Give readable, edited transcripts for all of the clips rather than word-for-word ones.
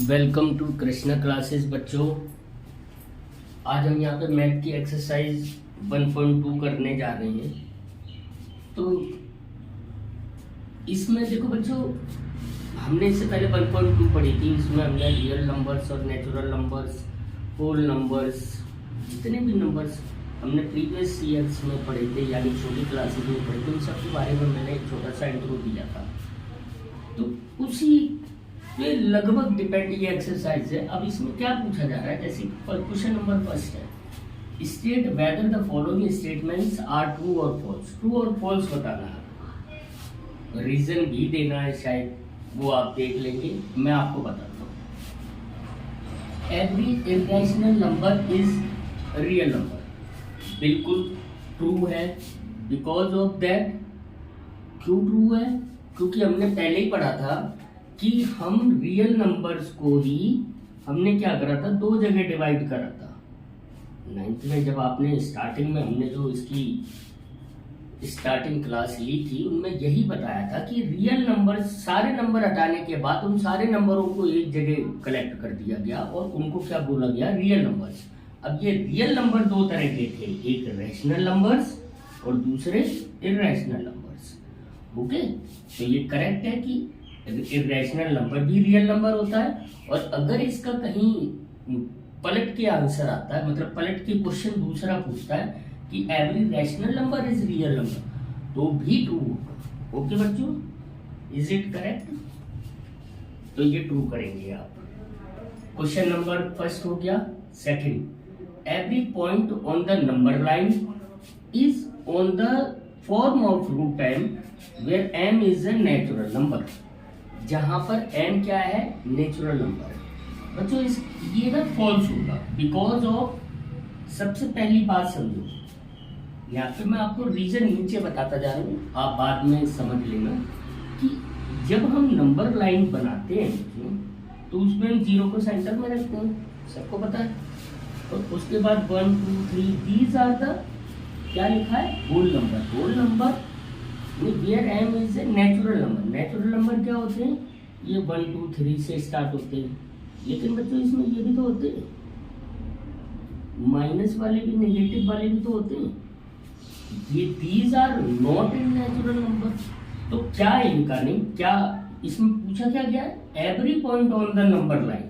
Welcome to Krishna classes बच्चों। आज हम यहाँ पे मैथ की एक्सरसाइज 1.2 करने जा रहे हैं। तो इसमें देखो बच्चों, हमने इससे पहले 1.2 पढ़ी थी। इसमें हमने रियल नंबर्स और नेचुरल नंबर्स, होल नंबर्स, जितने भी नंबर्स हमने प्रीवियस ईयर्स में पढ़े थे, यानी छोटी क्लासेस में पढ़े थे, उन सब के बारे में मैंने एक छोटा सा इंट्रो दिया था। तो उसी ये लगभग डिपेंड ये एक्सरसाइज है। अब इसमें क्या पूछा जा रहा है, जैसे क्वेश्चन नंबर फर्स्ट है, state whether the following statements are true और फॉल्स। ट्रू और फॉल्स बताना है, रीजन भी देना है, शायद वो आप देख लेंगे, मैं आपको बताता हूँ। Every irrational number is real number, बिल्कुल ट्रू है। बिकॉज ऑफ दैट, क्यों ट्रू है? क्योंकि हमने पहले ही पढ़ा था कि हम रियल नंबर्स को ही हमने क्या करा था, दो जगह डिवाइड करा था। 9th में जब आपने स्टार्टिंग में हमने जो इसकी स्टार्टिंग क्लास ली थी, उनमें यही बताया था कि रियल नंबर्स, सारे नंबर हटाने के बाद उन सारे नंबरों को एक जगह कलेक्ट कर दिया गया और उनको क्या बोला गया, रियल नंबर्स। अब ये रियल नंबर दो तरह के थे, एक रैशनल नंबर्स और दूसरे इरेशनल नंबर्स। ओके, तो ये करेक्ट है कि इरेशनल नंबर भी रियल नंबर होता है। और अगर इसका कहीं पलट के आंसर आता है, मतलब पलट के क्वेश्चन दूसरा पूछता है कि every rational number is real number, तो भी ट्रू होगा। ओके बच्चों, इज इट करेक्ट? तो ये ट्रू करेंगे आप। क्वेश्चन नंबर फर्स्ट हो गया। Second, every point on the number line is on the form of root m where m is a natural number. जहां पर m क्या है, नेचुरल नंबर है। बच्चों इस ये ना फॉल्स होगा, बिकॉज ऑफ, सबसे पहली बात समझो, यहाँ पे मैं आपको रीजन नीचे बताता जा रहा हूँ, आप बाद में समझ लेना कि जब हम नंबर लाइन बनाते हैं तो उसमें हम 0 को सेंटर में रखते हैं, सबको पता है। और उसके बाद 1 2 3 दीज आर द, क्या लिखा है, whole number. Whole number where m is a natural number. Natural number क्या होते हैं, ये 1 2 3 से स्टार्ट होते हैं। लेकिन बच्चों इसमें ये भी तो होते हैं, माइनस वाले भी, नेगेटिव वाले भी तो होते हैं। ये these are not in natural number. तो क्या है इनका, नहीं क्या इसमें पूछा क्या गया है, every point on the number line.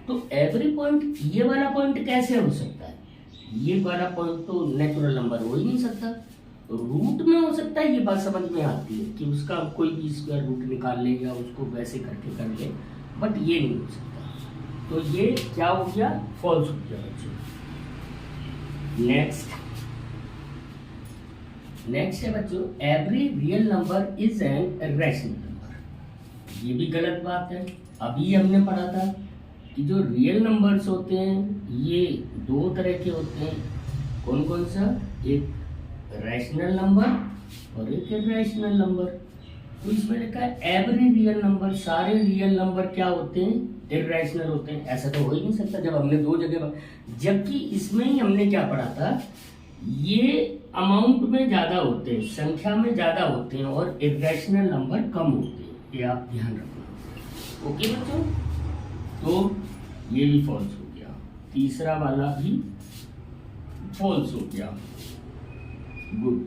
तो एवरी पॉइंट, ये वाला पॉइंट कैसे हो सकता है, ये वाला पॉइंट तो नेचुरल नंबर हो ही नहीं सकता, रूट में हो सकता है। ये बात समझ में आती है कि उसका कोई भी स्क्वायर रूट निकाल ले या उसको वैसे करके कर ले, बट ये नहीं हो सकता। तो ये क्या हो गया, फॉल्स हो गया बच्चों। नेक्स्ट है बच्चों, every real number is an irrational number. ये भी गलत बात है। अभी हमने पढ़ा था कि जो रियल नंबर्स होते हैं ये दो तरह के होते हैं। कौन कौन सा, एक रैशनल नंबर और एक इरेशनल नंबर। तो इसमें लिखा है एवरी रियल नंबर, सारे रियल नंबर क्या होते हैं, इरेशनल होते हैं। ऐसा तो हो ही नहीं सकता जब हमने दो जगह, जबकि इसमें ही हमने क्या पढ़ा था, ये अमाउंट में ज्यादा होते हैं, संख्या में ज्यादा होते हैं और इरेशनल नंबर कम होते हैं। ये आप ध्यान रखना। ओके बच्चों, तो ये भी फॉल्स हो गया, तीसरा वाला भी फॉल्स हो गया। गुड।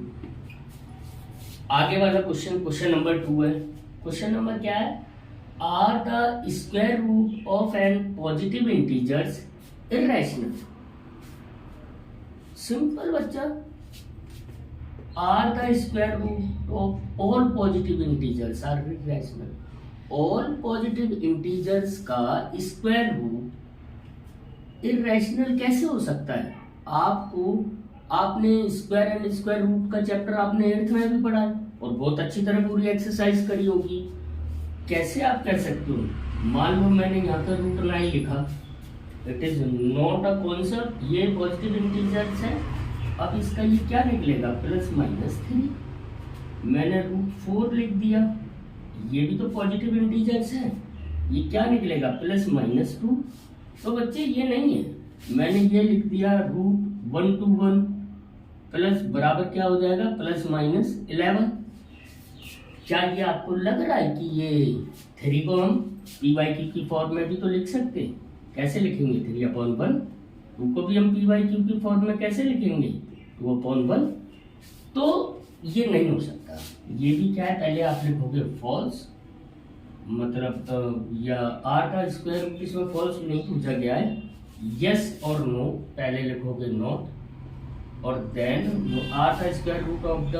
आगे वाला क्वेश्चन, क्वेश्चन नंबर 2 है। क्वेश्चन नंबर क्या है, are the square root of N positive integers irrational. Simple बच्चा, are the square root of all positive integers are irrational. All positive integers का स्क्वायर रूट इरेशनल कैसे हो सकता है? आपने स्क्वायर एंड स्क्वायर रूट का चैप्टर आपने 8th में भी पढ़ा है और बहुत अच्छी तरह पूरी एक्सरसाइज करी होगी। कैसे आप कह सकते हो, मान लो मैंने यहाँ पर रूट 9 लिखा, it is not a concept, ये पॉजिटिव इंटीजर्स है। अब इसका ये क्या निकलेगा, +-3। मैंने रूट 4 लिख दिया, ये भी तो पॉजिटिव इंटीजर्स है, ये क्या निकलेगा, +-2। तो बच्चे ये नहीं है, मैंने ये लिख दिया रूट 1 to 1 प्लस बराबर क्या हो जाएगा, +-11। क्या ये आपको लग रहा है कि ये 3 को हम पी बाई क्यू की फॉर्म में भी तो लिख सकते हैं? कैसे लिखेंगे? 3/1। 2 को भी हम पी बाई क्यू की फॉर्म में कैसे लिखेंगे? 2/1। तो ये नहीं हो सकता। ये भी क्या है, पहले आप लिखोगे फॉल्स, मतलब या आर का स्क्वायर रूट इसमें फॉल्स नहीं पूछा गया है, यस और नो पहले लिखोगे नॉट, और देन आर का square root of the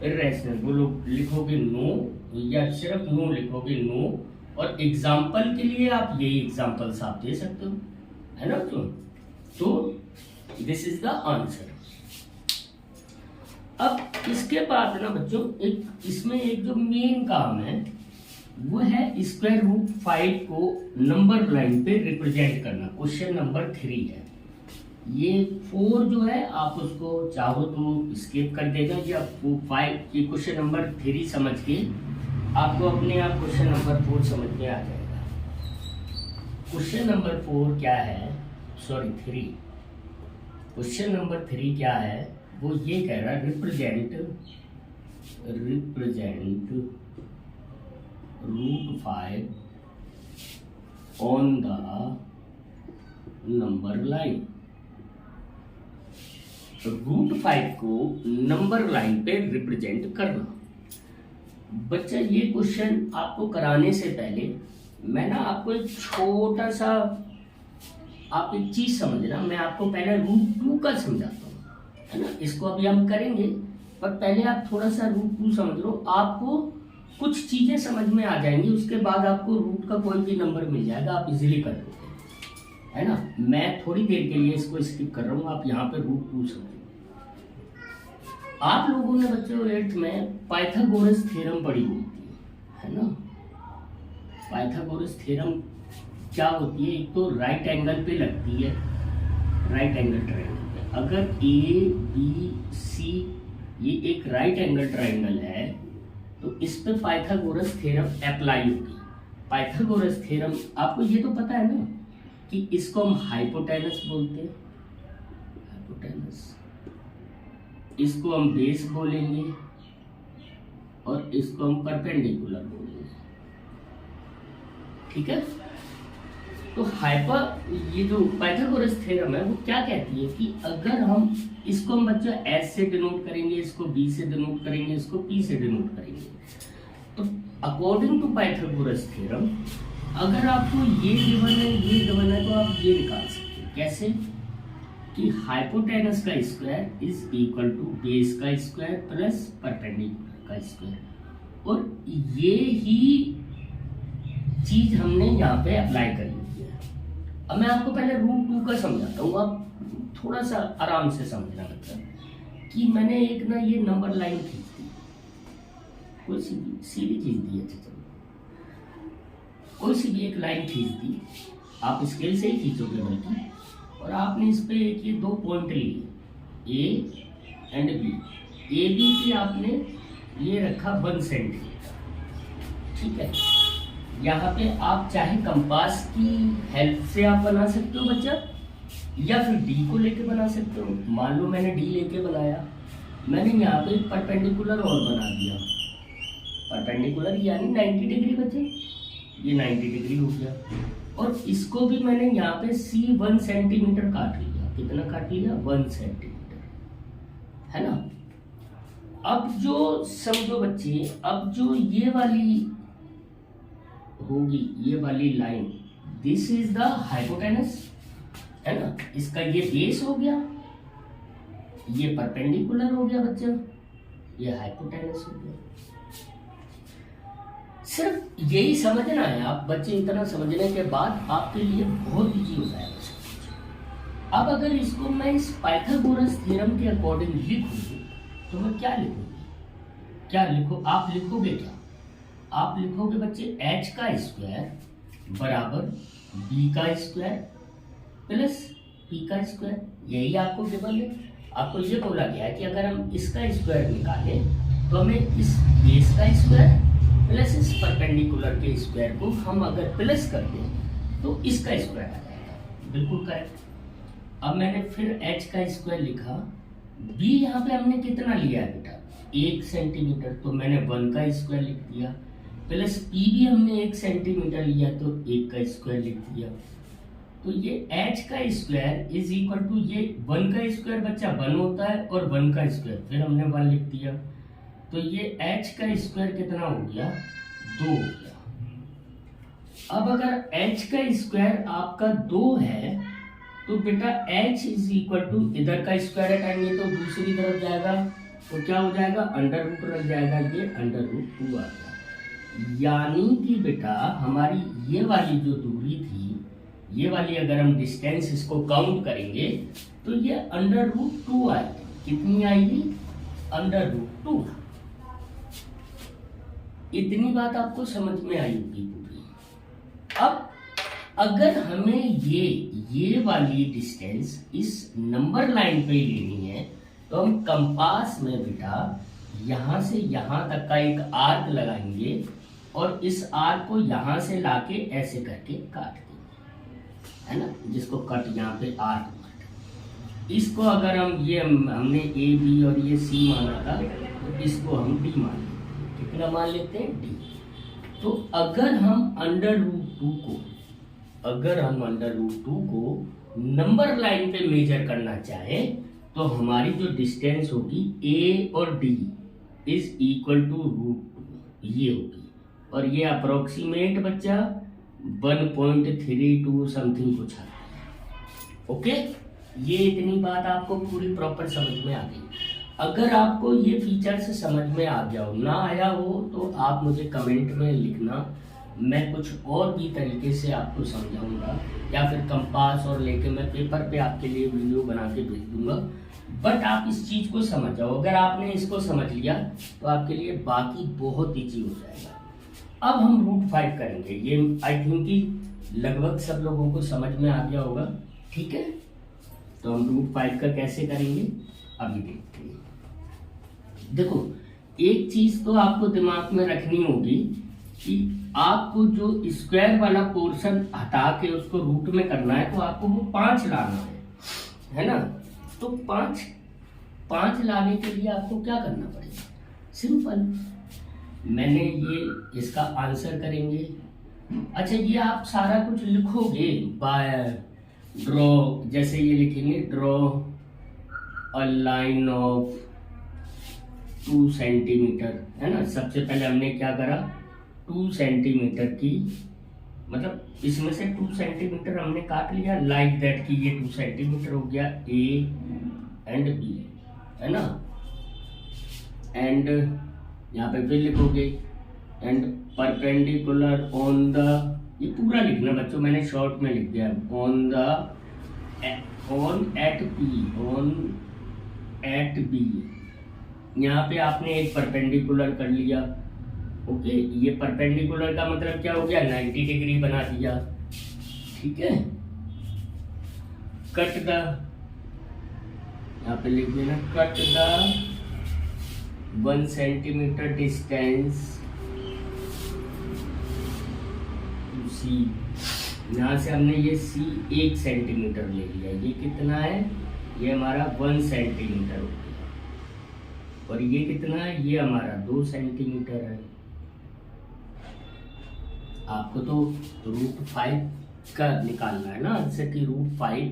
irrational वो लोग लिखोगे नो, या सिर्फ नो लिखोगे नो, और एग्जाम्पल के लिए आप यही एग्जाम्पल्स आप दे सकते हो, है ना? तो दिस इज द आंसर। अब इसके बाद ना बच्चों इसमें एक जो मेन काम है वो है स्क्वायर रूट 5 को नंबर लाइन पे रिप्रेजेंट करना। क्वेश्चन नंबर 3 है। ये 4 जो है आप उसको चाहो तो स्किप कर देगा, या वो 5 ये क्वेश्चन नंबर 3 समझ के आपको अपने आप क्वेश्चन नंबर 4 समझ में आ जाएगा। क्वेश्चन नंबर 4 क्या है, सॉरी 3, क्वेश्चन नंबर 3 क्या है, वो ये कह रहा है represent root 5 on the number line. Root 5 को नंबर लाइन पे रिप्रेजेंट करना। बच्चा ये क्वेश्चन आपको कराने से पहले मैं ना आपको एक छोटा सा, आप एक चीज समझना, मैं आपको पहले रूट 2 का समझाता हूँ, है ना? इसको अभी हम करेंगे, पर पहले आप थोड़ा सा रूट 2 समझ लो, आपको कुछ चीजें समझ में आ जाएंगी, उसके बाद आपको रूट का कोई भी नंबर मिल जाएगा, आप इजीली कर लोगे, है ना? मैं थोड़ी देर के लिए इसको स्किप कर रहा हूँ, आप यहाँ पे रूट 2 समझो। आप लोगों ने बच्चों 8th में पाइथागोरस थ्योरम पढ़ी होती है ना? पाइथागोरस थ्योरम क्या होती है? एक तो राइट एंगल पे लगती है, राइट एंगल ट्रायंगल पे। अगर ए बी सी ये एक राइट एंगल ट्रायंगल है तो इस पे पाइथागोरस थ्योरम अप्लाई होगी। पाइथागोरस थ्योरम आपको ये तो पता है ना कि इसको हम हाइपोटेनस बोलते हैं, हाइपोटेनस, इसको हम बेस बोलेंगे और इसको हम परपेंडिकुलर बोलेंगे, ठीक है? तो ये जो पाइथागोरस थ्योरम है वो क्या कहती है कि अगर हम इसको हम बच्चा एस से डिनोट करेंगे, इसको बी से डिनोट करेंगे, इसको पी से डिनोट करेंगे, तो अकॉर्डिंग टू पाइथागोरस थ्योरम अगर आपको ये गिवन है, ये गिवन है, तो आप ये निकाल सकते हैं। कैसे? कि हाइपोटेनस का square is equal to base का स्क्वायर प्लस परपेंडिकुलर का स्क्वायर, और ये ही चीज हमने यहाँ पे अप्लाई करी हुई है। अब मैं आपको पहले रूट 2 का समझाता हूँ, आप थोड़ा सा आराम से समझना। मतलब कि मैंने एक ना ये नंबर लाइन खींच दी, कोई सी भी सीधी खींच दी, अच्छा चलो कोई सी भी एक लाइन खींच दी, आप स्केल से ही खींचोगे बल्कि, और आपने इस पे एक ये 2 पॉइंट लिए A and B. A B की आपने ये रखा 1 सेंटीमीटर, ठीक है? यहाँ पे आप चाहे कंपास की हेल्प से आप बना सकते हो बच्चा, या फिर डी को लेके बना सकते हो। मान लो मैंने डी लेके बनाया, मैंने यहाँ पे परपेंडिकुलर और बना दिया, परपेंडिकुलर यानी 90 डिग्री बच्चे, ये 90 डिग्री हो गया, और इसको भी मैंने यहाँ पे सी 1 सेंटीमीटर काट लिया। कितना काट लिया? 1 सेंटीमीटर, है ना? अब जो समझो बच्चे, अब जो ये वाली होगी, ये वाली line, this is the hypotenuse, है ना? इसका ये बेस हो गया, ये परपेंडिकुलर हो गया बच्चा, ये हाइपोटेनस हो गया। सिर्फ यही समझना है आप बच्चे, इतना समझने के बाद आपके लिए बहुत इजी हो जाएगा। अब अगर इसको मैं इस पाइथागोरस थ्योरम के अकॉर्डिंग लिखूं तो मैं क्या लिखूंगी? क्या लिखो? आप लिखोगे क्या? आप लिखोगे बच्चे h का स्क्वायर बराबर b का स्क्वायर प्लस p का स्क्वायर। यही आपको गिवन है। आपको ये बोला गया है कि अगर हम इसका स्क्वायर निकालें तो हमें इस बेस का स्क्वायर प्लस इस परपेंडिकुलर के स्क्वायर को हम अगर प्लस कर दें तो इसका स्क्वायर आ जाएगा। बिल्कुल करेक्ट। अब मैंने फिर h का स्क्वायर लिखा, b यहाँ पे हमने कितना लिया है बेटा? 1 सेंटीमीटर, तो मैंने 1 का स्क्वायर लिख दिया, प्लस पी भी हमने 1 सेंटीमीटर लिया तो 1 का स्क्वायर लिख दिया। तो ये h का स्क्वायर इज इक्वल टू ये 1 का स्क्वायर बच्चा 1 होता है और 1 का स्क्वायर फिर हमने 1 लिख दिया, तो ये h का स्क्वायर कितना हो गया, 2 हो गया। अब अगर h का स्क्वायर आपका 2 है तो बेटा h इज इक्वल टू इधर का स्क्वायर हटाएंगे तो दूसरी तरफ जाएगा, तो क्या हो जाएगा, अंडर रूट लग जाएगा, ये अंडर रूट 2 आ गया। यानी कि बेटा हमारी ये वाली जो दूरी थी, ये वाली अगर हम डिस्टेंस इसको काउंट करेंगे तो ये अंडर रूट 2 आएगी। कितनी आएगी, अंडर रूट 2। इतनी बात आपको समझ में आई होगी पूरी। अब अगर हमें ये वाली डिस्टेंस इस नंबर लाइन पे लेनी है तो हम कंपास में बेटा यहां से यहां तक का एक आर्क लगाएंगे और इस आर्क को यहां से लाके ऐसे करके काट देंगे, है ना, जिसको कट यहाँ पे आर्क मारते। इसको अगर हमने ए बी और ये सी माना था तो इसको हम डी मान लेते हैं। कितना मान लेते हैं, डी। तो अगर हम अंडर रूट 2 को नंबर लाइन पे मेजर करना चाहें तो हमारी जो डिस्टेंस होगी ए और D is equal to root 2 ये होगी, और ये अप्रोक्सीमेट बच्चा 1.32 समथिंग कुछ है। ओके, ये इतनी बात आपको पूरी प्रॉपर समझ में आ गई। अगर आपको ये फीचर्स समझ में आ गया हो, ना आया हो तो आप मुझे कमेंट में लिखना, मैं कुछ और भी तरीके से आपको समझाऊंगा, या फिर कंपास और लेके मैं पेपर पे आपके लिए वीडियो बना के भेज दूंगा। बट आप इस चीज को समझ जाओ, अगर आपने इसको समझ लिया तो आपके लिए बाकी बहुत ईजी हो जाएगा। अब हम रूट 5 करेंगे, ये आई थिंक कि लगभग सब लोगों को समझ में आ गया होगा, ठीक है। तो हम रूट 5 का कैसे करेंगे अभी देखते हैं। देखो, एक चीज तो आपको दिमाग में रखनी होगी कि आपको जो स्क्वायर वाला पोर्शन हटा के उसको रूट में करना है तो आपको वो 5 लाना है ना। तो 5 लाने के लिए आपको क्या करना पड़ेगा, सिंपल, मैंने ये इसका आंसर करेंगे। अच्छा, ये आप सारा कुछ लिखोगे बाय ड्रॉ, जैसे ये लिखेंगे draw a line of 2 centimetre, है ना। सबसे पहले हमने क्या करा, 2 सेंटीमीटर की, मतलब इसमें से 2 सेंटीमीटर हमने काट लिया, लाइक दैट कि ये 2 सेंटीमीटर हो गया ए एंड बी, है ना। एंड यहाँ पे फिर लिखोगे एंड परपेंडिकुलर ऑन द, ये पूरा लिखना बच्चों, मैंने शॉर्ट में लिख दिया, ऑन एट बी। यहाँ पे आपने एक परपेंडिकुलर कर लिया, ओके। ये परपेंडिकुलर का मतलब क्या हो गया, 90 डिग्री बना दिया, ठीक है। कट द, यहाँ पे लिख देना cut the 1 centimetre distance to C. यहाँ से हमने ये सी 1 सेंटीमीटर ले लिया, ये कितना है, ये हमारा 1 सेंटीमीटर हो गया, और ये कितना है, ये हमारा 2 सेंटीमीटर है। आपको तो रूट 5 का निकालना है ना, जैसे कि रूट 5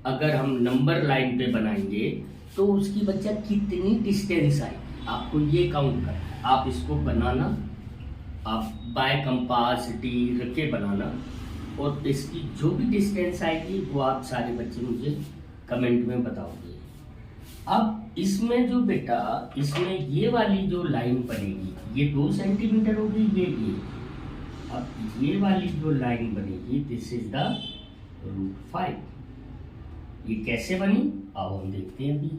अगर हम नंबर लाइन पे बनाएंगे तो उसकी बच्चा कितनी डिस्टेंस आएगी आपको ये काउंट करना है। आप इसको बनाना, आप बाय कंपास डी रख के बनाना, और इसकी जो भी डिस्टेंस आएगी वो आप सारे बच्चे मुझे कमेंट में बताओगे। अब इसमें जो बेटा, इसमें ये वाली जो लाइन बनेगी ये 2 सेंटीमीटर होगी, ये अब ये वाली जो लाइन बनेगी दिस इज द रूट 5। ये कैसे बनी अब हम देखते हैं। अभी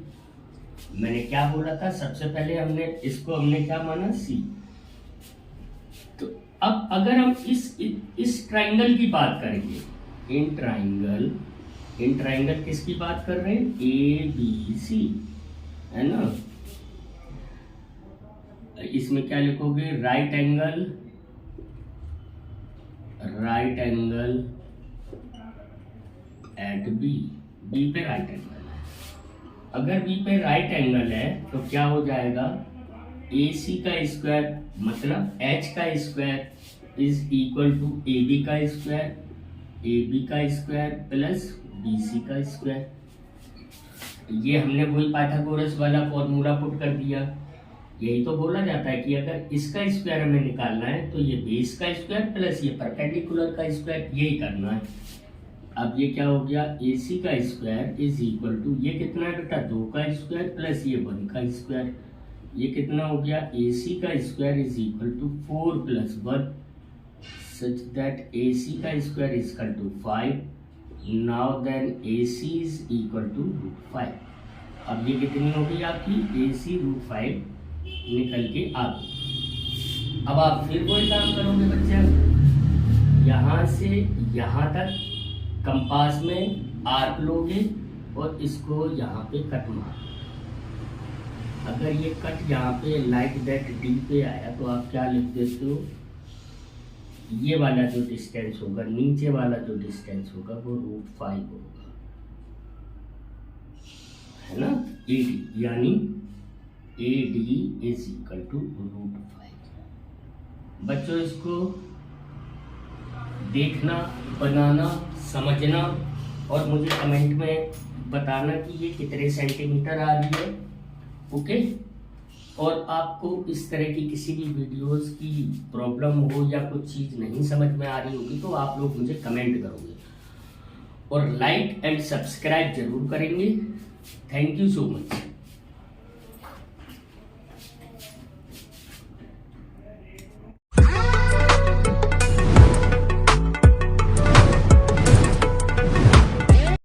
मैंने क्या बोला था, सबसे पहले हमने क्या माना, सी। तो अब अगर हम इस ट्राइंगल की बात करेंगे, इन ट्राइंगल किसकी बात कर रहे हैं, ए बी सी, है ना। इसमें क्या लिखोगे, राइट एंगल एट बी पे राइट एंगल है। अगर बी पे राइट एंगल है तो क्या हो जाएगा, AC का स्क्वायर मतलब H का square is equal to AB का स्क्वायर, AB का स्क्वायर प्लस BC का स्क्वायर। ये हमने वही पाइथागोरस वाला फॉर्मूला पुट कर दिया। यही तो बोला जाता है कि अगर इसका स्क्वायर हमें निकालना है तो ये बेस का स्क्वायर प्लस ये परपेंडिकुलर का स्क्वायर, यही करना है। अब ये क्या हो गया, AC का स्क्वायर इज इक्वल टू ये कितना है बेटा 2 का स्क्वायर प्लस ये 1 का स्क्वायर, ये कितना हो गया AC का square is equal to 4 plus 1 such that AC का square is equal to 5। Now then AC is equal to √5। अब ये कितनी होगी आपकी AC √5 निकल के आ गई। अब आप फिर वही काम करोगे बच्चे, यहाँ से यहाँ तक कंपास में आर्क लोगे और इसको यहाँ पे कट मारो। अगर ये कट यहाँ पे लाइक दैट D पे आया तो आप क्या लिख देते हो, ये वाला जो डिस्टेंस होगा, नीचे वाला जो डिस्टेंस होगा वो √5 होगा, है ना। AD यानी AD इज इक्वल टू √5। बच्चों इसको देखना, बनाना, समझना और मुझे कमेंट में बताना कि ये कितने सेंटीमीटर आ रही है, ओके। और आपको इस तरह की किसी भी वीडियोस की प्रॉब्लम हो या कुछ चीज़ नहीं समझ में आ रही होगी तो आप लोग मुझे कमेंट करोगे और लाइक एंड सब्सक्राइब जरूर करेंगे। Thank you so much.